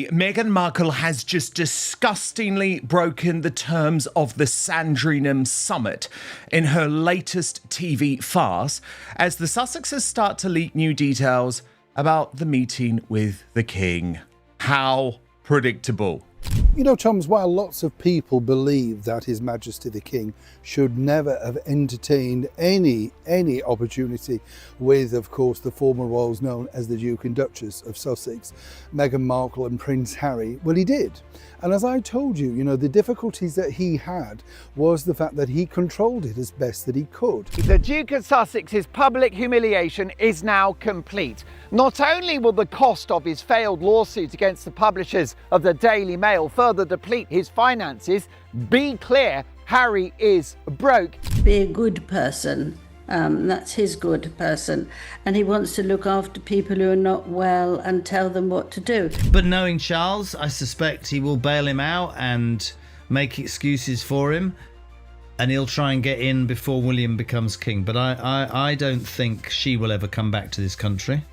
Meghan Markle has just disgustingly broken the terms of the Sandringham Summit in her latest TV farce as the Sussexes start to leak new details about the meeting with the King. How predictable. You know, Chums, while lots of people believe that His Majesty the King should never have entertained any opportunity with, of course, the former royals known as the Duke and Duchess of Sussex, Meghan Markle and Prince Harry, well, he did. And as I told you, the difficulties that he had was the fact that he controlled it as best that he could. The Duke of Sussex's public humiliation is now complete. Not only will the cost of his failed lawsuit against the publishers of the Daily Mail further deplete his finances, be clear, Harry is broke. Be a good person. That's his good person. And he wants to look after people who are not well and tell them what to do. But knowing Charles, I suspect he will bail him out and make excuses for him. And he'll try and get in before William becomes king. But I don't think she will ever come back to this country.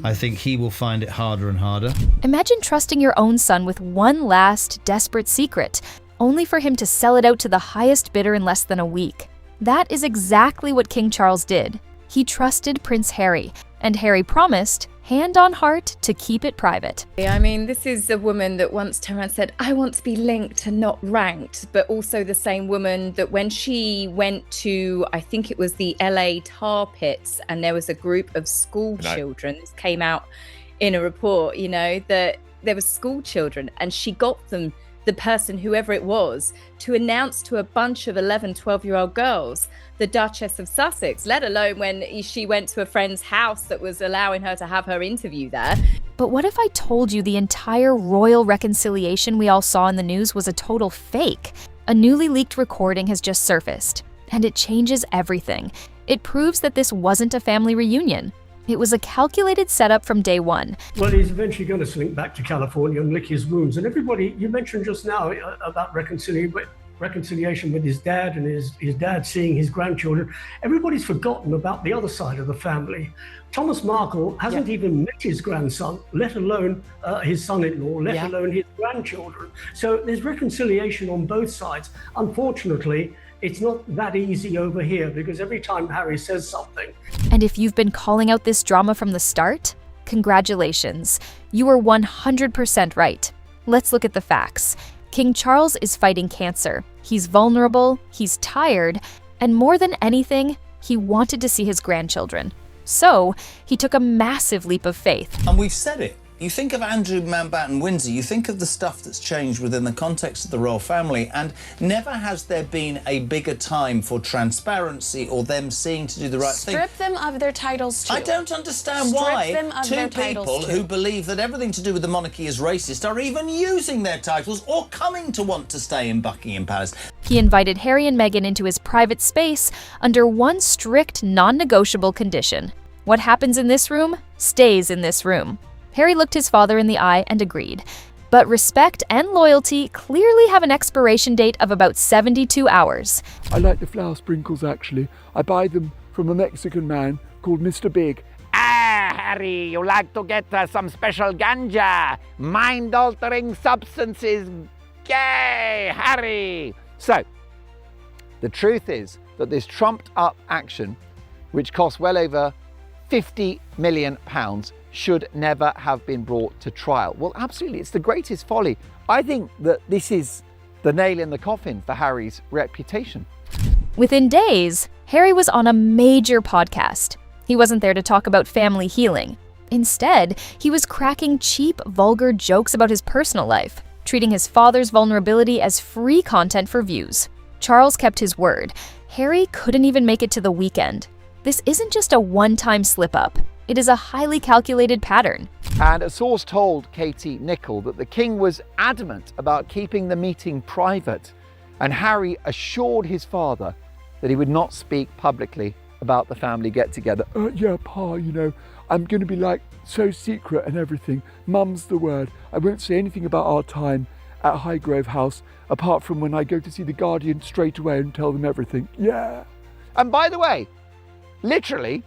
I think he will find it harder and harder. Imagine trusting your own son with one last desperate secret, only for him to sell it out to the highest bidder in less than a week. That is exactly what King Charles did. He trusted Prince Harry, and Harry promised, hand on heart, to keep it private. I mean, this is a woman that once turned around and said, I want to be linked and not ranked, but also the same woman that when she went to, I think it was the LA tar pits, and there was a group of school children, this came out in a report, that there were school children, and she got them, the person, whoever it was, to announce to a bunch of 11, 12-year-old girls, the Duchess of Sussex, let alone when she went to a friend's house that was allowing her to have her interview there. But what if I told you the entire royal reconciliation we all saw in the news was a total fake? A newly leaked recording has just surfaced, and it changes everything. It proves that this wasn't a family reunion. It was a calculated setup from day one. Well, he's eventually going to slink back to California and lick his wounds. And everybody, you mentioned just now about reconciliation with his dad and his dad seeing his grandchildren. Everybody's forgotten about the other side of the family. Thomas Markle hasn't even met his grandson, let alone his son-in-law, let alone his grandchildren. So there's reconciliation on both sides. Unfortunately, it's not that easy over here because every time Harry says something. And if you've been calling out this drama from the start, congratulations. You were 100% right. Let's look at the facts. King Charles is fighting cancer. He's vulnerable, he's tired, and more than anything, he wanted to see his grandchildren. So, he took a massive leap of faith. And we've said it. You think of Andrew Mountbatten Windsor, you think of the stuff that's changed within the context of the royal family, and never has there been a bigger time for transparency or them seeing to do the right thing. Strip them of their titles too. I don't understand why two people who believe that everything to do with the monarchy is racist are even using their titles or coming to want to stay in Buckingham Palace. He invited Harry and Meghan into his private space under one strict, non-negotiable condition. What happens in this room stays in this room. Harry looked his father in the eye and agreed. But respect and loyalty clearly have an expiration date of about 72 hours. I like the flower sprinkles, actually. I buy them from a Mexican man called Mr. Big. Harry, you like to get some special ganja, mind-altering substances. Yay, Harry! So, the truth is that this trumped-up action, which cost well over £50 million, should never have been brought to trial. Well, absolutely, it's the greatest folly. I think that this is the nail in the coffin for Harry's reputation. Within days, Harry was on a major podcast. He wasn't there to talk about family healing. Instead, he was cracking cheap, vulgar jokes about his personal life, treating his father's vulnerability as free content for views. Charles kept his word. Harry couldn't even make it to the weekend. This isn't just a one-time slip-up. It is a highly calculated pattern. And a source told Katie Nicholl that the king was adamant about keeping the meeting private, and Harry assured his father that he would not speak publicly about the family get-together. Yeah, Pa, I'm going to be so secret and everything. Mum's the word. I won't say anything about our time at Highgrove House, apart from when I go to see the Guardian straight away and tell them everything. Yeah. And by the way, literally,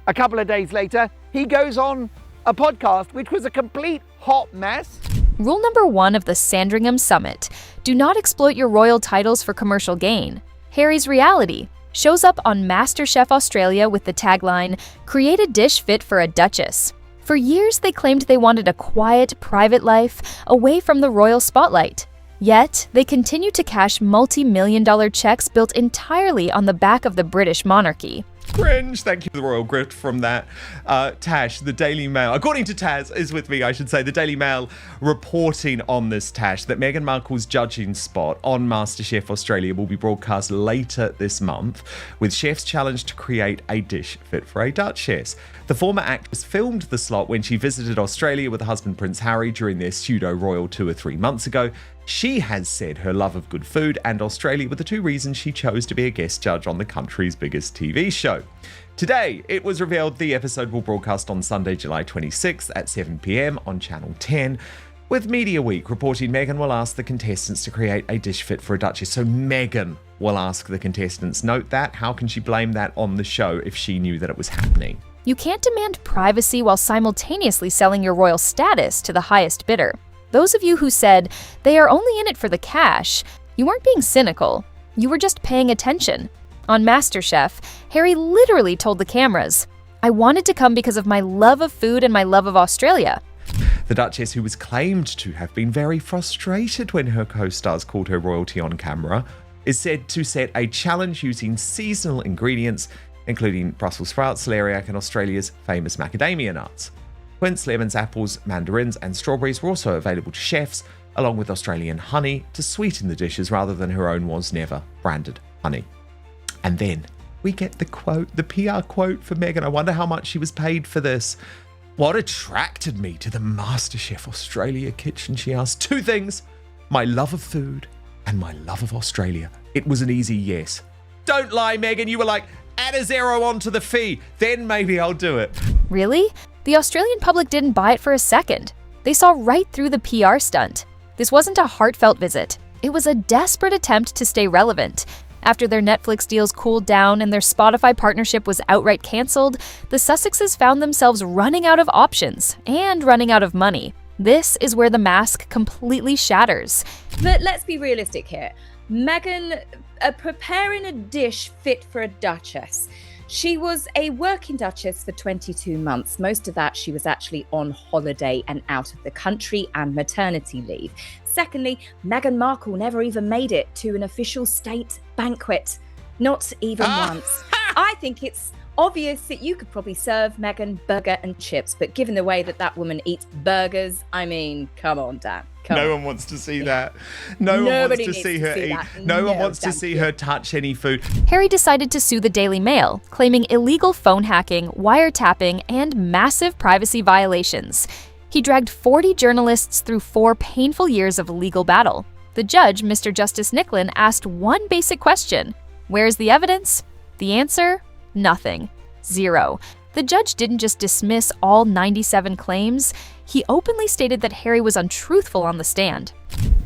a couple of days later, he goes on a podcast which was a complete hot mess. Rule number 1 of the Sandringham Summit: do not exploit your royal titles for commercial gain. Harry's reality shows up on MasterChef Australia with the tagline, "Create a dish fit for a duchess." For years, they claimed they wanted a quiet, private life away from the royal spotlight. Yet, they continue to cash multi-million-dollar checks built entirely on the back of the British monarchy. Cringe. Thank you for the royal grift from that. Tash, the Daily Mail, according to Taz, is with me, I should say, the Daily Mail reporting on this, Tash, that Meghan Markle's judging spot on MasterChef Australia will be broadcast later this month, with chefs challenged to create a dish fit for a duchess. The former actress filmed the slot when she visited Australia with her husband Prince Harry during their pseudo-royal tour 3 months ago. She has said her love of good food and Australia were the 2 reasons she chose to be a guest judge on the country's biggest TV show. Today, it was revealed the episode will broadcast on Sunday, July 26th at 7 p.m. on Channel 10, with Media Week reporting Meghan will ask the contestants to create a dish fit for a duchess. So Meghan will ask the contestants. Note that. How can she blame that on the show if she knew that it was happening? You can't demand privacy while simultaneously selling your royal status to the highest bidder. Those of you who said they are only in it for the cash, you weren't being cynical. You were just paying attention. On MasterChef, Harry literally told the cameras, "I wanted to come because of my love of food and my love of Australia." The Duchess, who was claimed to have been very frustrated when her co-stars called her royalty on camera, is said to set a challenge using seasonal ingredients, including Brussels sprouts, celeriac, and Australia's famous macadamia nuts. Quince, lemons, apples, mandarins, and strawberries were also available to chefs, along with Australian honey to sweeten the dishes rather than her own was never branded honey. And then we get the quote, the PR quote for Meghan. I wonder how much she was paid for this. "What attracted me to the MasterChef Australia kitchen?" she asked. 2 things: my love of food and my love of Australia. It was an easy yes. Don't lie, Meghan. You were like, add a 0 onto the fee, then maybe I'll do it. Really? The Australian public didn't buy it for a second. They saw right through the PR stunt. This wasn't a heartfelt visit. It was a desperate attempt to stay relevant. After their Netflix deals cooled down and their Spotify partnership was outright cancelled, the Sussexes found themselves running out of options and running out of money. This is where the mask completely shatters. But let's be realistic here. Meghan preparing a dish fit for a duchess. She was a working duchess for 22 months. Most of that she was actually on holiday and out of the country and maternity leave. Secondly, Meghan Markle never even made it to an official state banquet. Not even once. I think it's obvious that you could probably serve Meghan burger and chips, but given the way that that woman eats burgers, I mean, come on, Dan. No one wants to see that. No one wants to see her eat. No one wants to see her touch any food. Harry decided to sue the Daily Mail, claiming illegal phone hacking, wiretapping, and massive privacy violations. He dragged 40 journalists through 4 painful years of legal battle. The judge, Mr. Justice Nicklin, asked one basic question: where's the evidence? The answer? Nothing. 0. The judge didn't just dismiss all 97 claims, he openly stated that Harry was untruthful on the stand.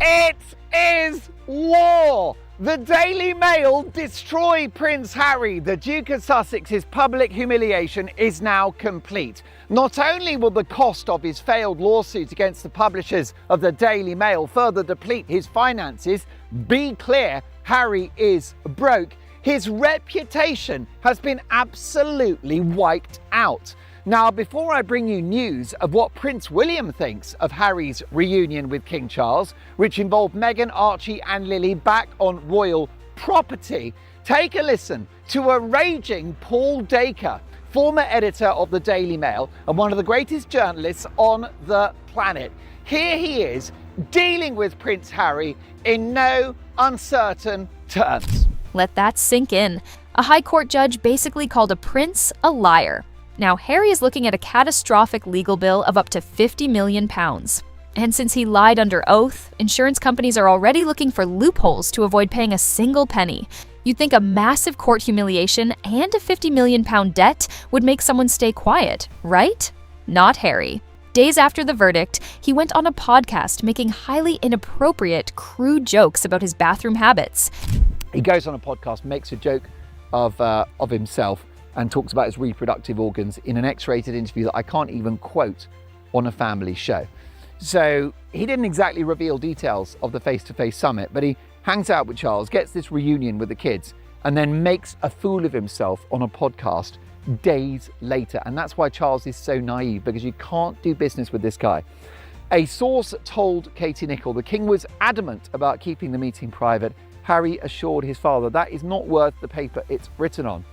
It is war! The Daily Mail destroy Prince Harry. The Duke of Sussex's public humiliation is now complete. Not only will the cost of his failed lawsuit against the publishers of the Daily Mail further deplete his finances, be clear, Harry is broke. His reputation has been absolutely wiped out. Now, before I bring you news of what Prince William thinks of Harry's reunion with King Charles, which involved Meghan, Archie and Lily back on royal property, take a listen to a raging Paul Dacre, former editor of the Daily Mail and one of the greatest journalists on the planet. Here he is dealing with Prince Harry in no uncertain terms. Let that sink in. A high court judge basically called a prince a liar. Now, Harry is looking at a catastrophic legal bill of up to £50 million. And since he lied under oath, insurance companies are already looking for loopholes to avoid paying a single penny. You'd think a massive court humiliation and a £50 million debt would make someone stay quiet, right? Not Harry. Days after the verdict, he went on a podcast making highly inappropriate, crude jokes about his bathroom habits. He goes on a podcast, makes a joke of himself and talks about his reproductive organs in an X-rated interview that I can't even quote on a family show. So he didn't exactly reveal details of the face-to-face summit, but he hangs out with Charles, gets this reunion with the kids, and then makes a fool of himself on a podcast days later. And that's why Charles is so naive, because you can't do business with this guy. A source told Katie Nicholl the king was adamant about keeping the meeting private. Harry assured his father that is not worth the paper it's written on.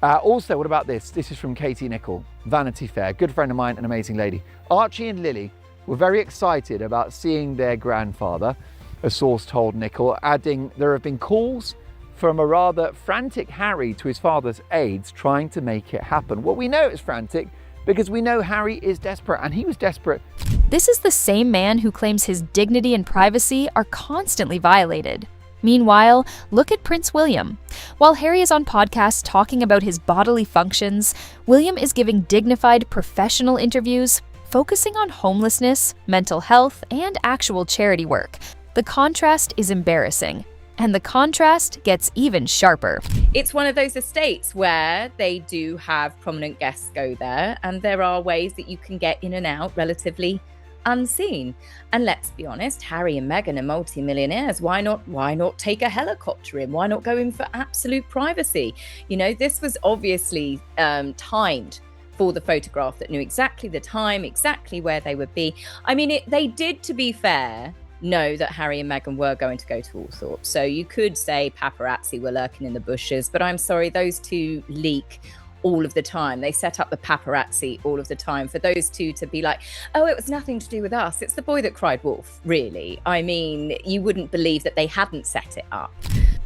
Also, what about this? This is from Katie Nicholl, Vanity Fair, good friend of mine, an amazing lady. Archie and Lily were very excited about seeing their grandfather, a source told Nicholl, adding there have been calls from a rather frantic Harry to his father's aides trying to make it happen. Well, we know it's frantic because we know Harry is desperate, and he was desperate. This is the same man who claims his dignity and privacy are constantly violated. Meanwhile, look at Prince William. While Harry is on podcasts talking about his bodily functions, William is giving dignified professional interviews, focusing on homelessness, mental health, and actual charity work. The contrast is embarrassing. And the contrast gets even sharper. It's one of those estates where they do have prominent guests go there, and there are ways that you can get in and out relatively unseen. And let's be honest, Harry and Meghan are multi-millionaires. Why not take a helicopter in? Why not go in for absolute privacy? You know, this was obviously timed for the photograph that knew exactly the time, exactly where they would be. I mean, they did, to be fair, know that Harry and Meghan were going to go to Althorpe. So you could say paparazzi were lurking in the bushes, but I'm sorry, those two leak all of the time. They set up the paparazzi all of the time for those two to be like, oh, it was nothing to do with us. It's the boy that cried wolf, really. I mean, you wouldn't believe that they hadn't set it up.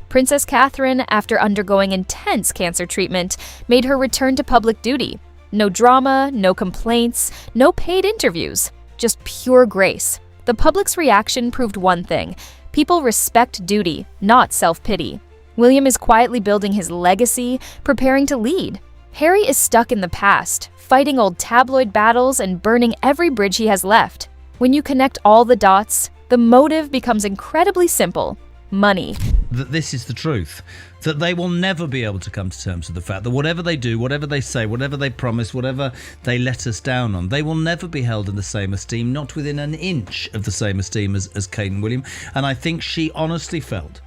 Princess Catherine, after undergoing intense cancer treatment, made her return to public duty. No drama, no complaints, no paid interviews, just pure grace. The public's reaction proved one thing: people respect duty, not self-pity. William is quietly building his legacy, preparing to lead. Harry is stuck in the past, fighting old tabloid battles and burning every bridge he has left. When you connect all the dots, the motive becomes incredibly simple: money. That this is the truth. That they will never be able to come to terms with the fact that whatever they do, whatever they say, whatever they promise, whatever they let us down on, they will never be held in the same esteem, not within an inch of the same esteem as Kate and William. And I think she honestly felt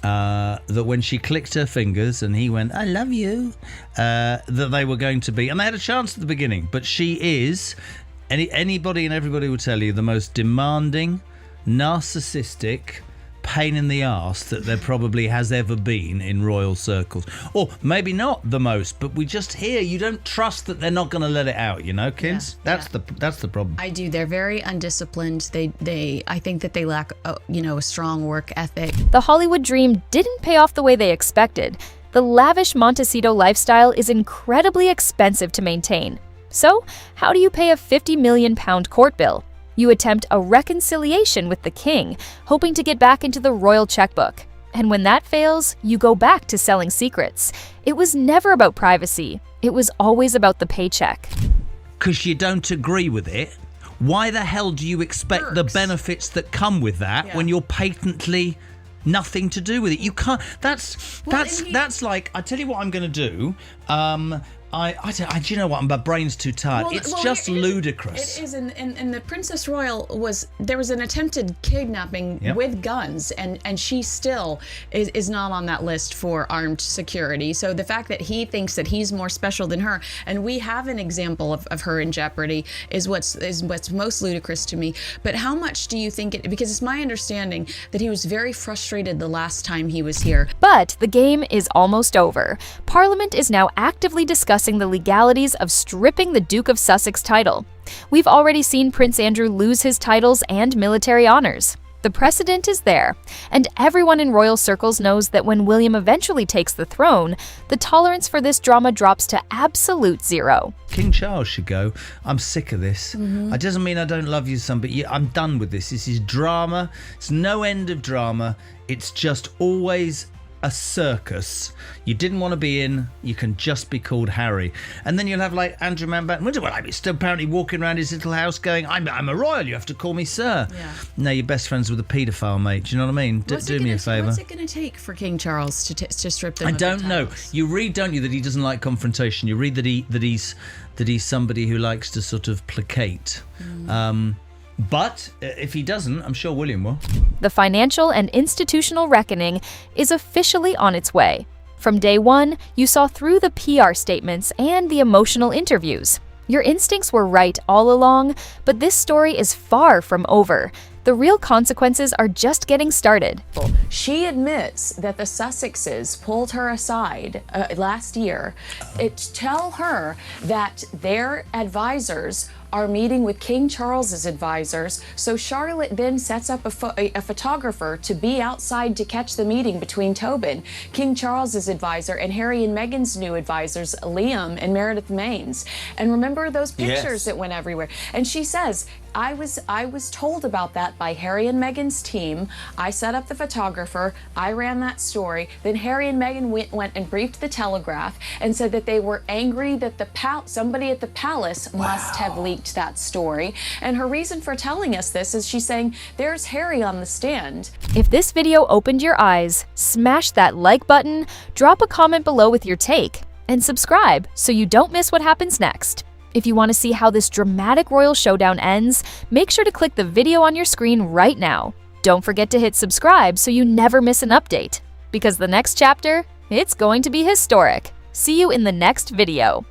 that when she clicked her fingers and he went, I love you, that they were going to be, and they had a chance at the beginning, but she is, anybody and everybody will tell you, the most demanding, narcissistic, pain in the arse that there probably has ever been in royal circles. Or maybe not the most, but we just hear you don't trust that they're not going to let it out, you know, kids? Yeah, that's the problem. I do. They're very undisciplined. I think that they lack a strong work ethic. The Hollywood dream didn't pay off the way they expected. The lavish Montecito lifestyle is incredibly expensive to maintain. So, how do you pay a £50 million court bill? You attempt a reconciliation with the king, hoping to get back into the royal checkbook. And when that fails, you go back to selling secrets. It was never about privacy. It was always about the paycheck. Because you don't agree with it, why the hell do you expect the benefits that come with that when you're patently nothing to do with it? You can't. That's like, I tell you what I'm going to do. Do you know what? My brain's too tired. It's just ludicrous. It is, and the Princess Royal there was an attempted kidnapping with guns, and she still is not on that list for armed security. So the fact that he thinks that he's more special than her, and we have an example of her in jeopardy, is what's most ludicrous to me. But how much do you think it? Because it's my understanding that he was very frustrated the last time he was here. But the game is almost over. Parliament is now actively discussing the legalities of stripping the Duke of Sussex title. We've already seen Prince Andrew lose his titles and military honors. The precedent is there, and everyone in royal circles knows that when William eventually takes the throne, the tolerance for this drama drops to absolute zero. King Charles should go. I'm sick of this. It doesn't mean I don't love you, son, but I'm done with this. This is drama. It's no end of drama. It's just always a circus you didn't want to be in. You can just be called Harry, and then you'll have like Andrew Mountbatten. Well, I'm still apparently walking around his little house going, I'm a royal, you have to call me sir. No, you're best friends with a paedophile, mate. Do you know what I mean? Do me a favour. What's it going to take for King Charles to strip them? I don't know. You read, don't you, that he doesn't like confrontation. You read that he's somebody who likes to sort of placate. But if he doesn't, I'm sure William will. The financial and institutional reckoning is officially on its way. From day one, you saw through the PR statements and the emotional interviews. Your instincts were right all along, but this story is far from over. The real consequences are just getting started. She admits that the Sussexes pulled her aside last year to tell her that their advisors are meeting with King Charles's advisors. So Charlotte then sets up a photographer to be outside to catch the meeting between Tobin, King Charles's advisor, and Harry and Meghan's new advisors, Liam and Meredith Maines. And remember those pictures that went everywhere? And she says, I was told about that by Harry and Meghan's team. I set up the photographer. I ran that story. Then Harry and Meghan went and briefed the Telegraph and said that they were angry that somebody at the palace must have leaked that story. And her reason for telling us this is she's saying, there's Harry on the stand. If this video opened your eyes, smash that like button, drop a comment below with your take, and subscribe so you don't miss what happens next. If you want to see how this dramatic royal showdown ends, make sure to click the video on your screen right now. Don't forget to hit subscribe so you never miss an update. Because the next chapter, it's going to be historic. See you in the next video.